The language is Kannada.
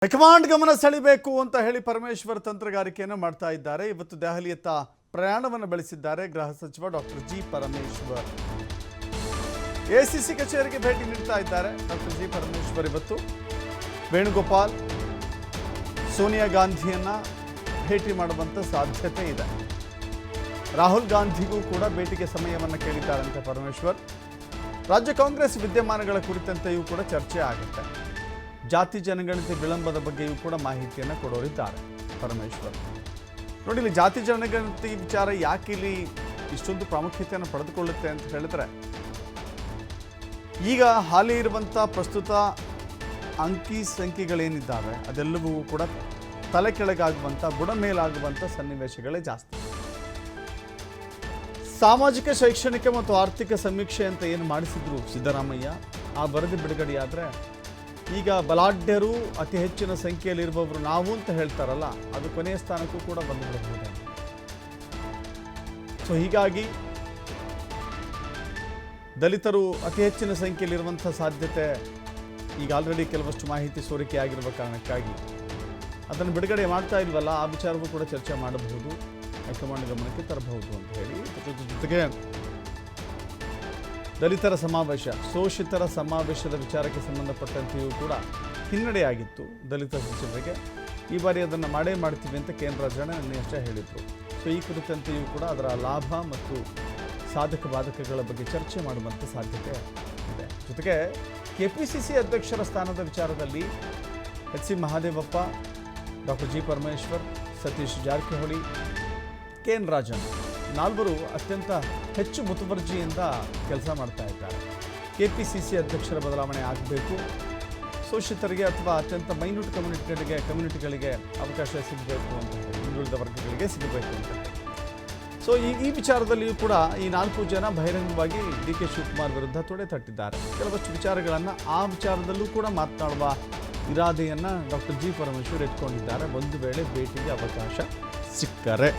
ಹೈಕಮಾಂಡ್ ಗಮನ ಸೆಳೆಯಬೇಕು ಅಂತ ಹೇಳಿ ಪರಮೇಶ್ವರ್ ತಂತ್ರಗಾರಿಕೆಯನ್ನು ಮಾಡ್ತಾ ಇದ್ದಾರೆ. ಇವತ್ತು ದೆಹಲಿಯತ್ತ ಪ್ರಯಾಣವನ್ನು ಬೆಳೆಸಿದ್ದಾರೆ ಗೃಹ ಸಚಿವ ಡಾಕ್ಟರ್ ಜಿ ಪರಮೇಶ್ವರ್. ಎಸಿಸಿ ಕಚೇರಿಗೆ ಭೇಟಿ ನೀಡ್ತಾ ಇದ್ದಾರೆ ಡಾಕ್ಟರ್ ಜಿ ಪರಮೇಶ್ವರ್. ಇವತ್ತು ವೇಣುಗೋಪಾಲ್ ಸೋನಿಯಾ ಗಾಂಧಿಯನ್ನ ಭೇಟಿ ಮಾಡುವಂತ ಸಾಧ್ಯತೆ ಇದೆ. ರಾಹುಲ್ ಗಾಂಧಿಗೂ ಕೂಡ ಭೇಟಿಗೆ ಸಮಯವನ್ನು ಕೇಳಿದ್ದಾರಂತೆ ಪರಮೇಶ್ವರ್. ರಾಜ್ಯ ಕಾಂಗ್ರೆಸ್ ವಿದ್ಯಮಾನಗಳ ಕುರಿತಂತೆಯೂ ಕೂಡ ಚರ್ಚೆ ಆಗುತ್ತೆ. ಜಾತಿ ಜನಗಣತಿ ವಿಳಂಬದ ಬಗ್ಗೆಯೂ ಕೂಡ ಮಾಹಿತಿಯನ್ನು ಕೊಡೋರಿದ್ದಾರೆ ಪರಮೇಶ್ವರ್. ನೋಡಿ, ಇಲ್ಲಿ ಜಾತಿ ಜನಗಣತಿ ವಿಚಾರ ಯಾಕೆ ಇಲ್ಲಿ ಇಷ್ಟೊಂದು ಪ್ರಾಮುಖ್ಯತೆಯನ್ನು ಪಡೆದುಕೊಳ್ಳುತ್ತೆ ಅಂತ ಹೇಳಿದ್ರೆ, ಈಗ ಹಾಲಿ ಇರುವಂಥ ಪ್ರಸ್ತುತ ಅಂಕಿ ಸಂಖ್ಯೆಗಳೇನಿದ್ದಾವೆ ಅದೆಲ್ಲವೂ ಕೂಡ ತಲೆ ಕೆಳಗಾಗುವಂಥ ಬುಡಮೇಲಾಗುವಂಥ ಸನ್ನಿವೇಶಗಳೇ ಜಾಸ್ತಿ. ಸಾಮಾಜಿಕ ಶೈಕ್ಷಣಿಕ ಮತ್ತು ಆರ್ಥಿಕ ಸಮೀಕ್ಷೆ ಅಂತ ಏನು ಮಾಡಿಸಿದ್ರು ಸಿದ್ದರಾಮಯ್ಯ, ಆ ವರದಿ ಬಿಡುಗಡೆಯಾದರೆ ಈಗ ಬಲಾಢ್ಯರು ಅತಿ ಹೆಚ್ಚಿನ ಸಂಖ್ಯೆಯಲ್ಲಿರುವವರು ನಾವು ಅಂತ ಹೇಳ್ತಾರಲ್ಲ, ಅದು ಕೊನೆಯ ಸ್ಥಾನಕ್ಕೂ ಕೂಡ ಬಂದುಬಿಡಬಹುದು. ಸೊ ಹೀಗಾಗಿ ದಲಿತರು ಅತಿ ಹೆಚ್ಚಿನ ಸಂಖ್ಯೆಯಲ್ಲಿರುವಂಥ ಸಾಧ್ಯತೆ ಈಗ ಆಲ್ರೆಡಿ ಕೆಲವಷ್ಟು ಮಾಹಿತಿ ಸೋರಿಕೆಯಾಗಿರುವ ಕಾರಣಕ್ಕಾಗಿ ಅದನ್ನು ಬಿಡುಗಡೆ ಮಾಡ್ತಾ ಇಲ್ವಲ್ಲ, ಆ ವಿಚಾರವೂ ಕೂಡ ಚರ್ಚೆ ಮಾಡಬಹುದು, ಹೈಕಮಾಂಡ್ ಗಮನಕ್ಕೆ ತರಬಹುದು ಅಂತ ಹೇಳಿ. ಜೊತೆಗೆ ದಲಿತರ ಸಮಾವೇಶ, ಶೋಷಿತರ ಸಮಾವೇಶದ ವಿಚಾರಕ್ಕೆ ಸಂಬಂಧಪಟ್ಟಂತೆಯೂ ಕೂಡ ಹಿನ್ನಡೆಯಾಗಿತ್ತು ದಲಿತ ಸಚಿವರಿಗೆ. ಈ ಬಾರಿ ಅದನ್ನು ಮಾಡೇ ಮಾಡ್ತೀವಿ ಅಂತ ಕೇಂದ್ರ ರಾಜಣ್ಣ ನಿನ್ನೆಯಷ್ಟೇ ಹೇಳಿದರು. ಸೊ ಈ ಕುರಿತಂತೆಯೂ ಕೂಡ ಅದರ ಲಾಭ ಮತ್ತು ಸಾಧಕ ಬಾಧಕಗಳ ಬಗ್ಗೆ ಚರ್ಚೆ ಮಾಡುವಂಥ ಸಾಧ್ಯತೆ ಇದೆ. ಜೊತೆಗೆ ಕೆಪಿಸಿಸಿ ಅಧ್ಯಕ್ಷರ ಸ್ಥಾನದ ವಿಚಾರದಲ್ಲಿ H C Mahadevappa, doctor G Parameshwar, Satish Jarkiholi, KN. Rajan ನಾಲ್ವರು ಅತ್ಯಂತ ಹೆಚ್ಚು ಮುತುವರ್ಜಿಯಿಂದ ಕೆಲಸ ಮಾಡ್ತಾ ಇದ್ದಾರೆ. ಕೆಪಿಸಿಸಿ ಅಧ್ಯಕ್ಷರ ಬದಲಾವಣೆ ಆಗಬೇಕು, ಶೋಷಿತರಿಗೆ ಅಥವಾ ಅತ್ಯಂತ ಮೈನ್ಯೂಟ್ ಕಮ್ಯುನಿಟಿಗಳಿಗೆ ಅವಕಾಶ ಸಿಗಬೇಕು ಅಂತ ಹೇಳಿ, ಹಿಂದುಳಿದ ವರ್ಗಗಳಿಗೆ ಸಿಗಬೇಕು ಅಂತ ಹೇಳಿ. ಸೊ ಈ ವಿಚಾರದಲ್ಲಿಯೂ ಕೂಡ ಈ 4 ಜನ ಬಹಿರಂಗವಾಗಿ ಡಿ ಕೆ ಶಿವಕುಮಾರ್ ವಿರುದ್ಧ ತೊಡೆ ತಟ್ಟಿದ್ದಾರೆ. ಕೆಲವಷ್ಟು ವಿಚಾರಗಳನ್ನು ಆ ವಿಚಾರದಲ್ಲೂ ಕೂಡ ಮಾತನಾಡುವ ಇರಾದೆಯನ್ನು ಡಾಕ್ಟರ್ ಜಿ ಪರಮೇಶ್ವರ್ ಇಟ್ಕೊಂಡಿದ್ದಾರೆ, ಒಂದು ವೇಳೆ ಭೇಟಿಗೆ ಅವಕಾಶ ಸಿಕ್ಕರೆ.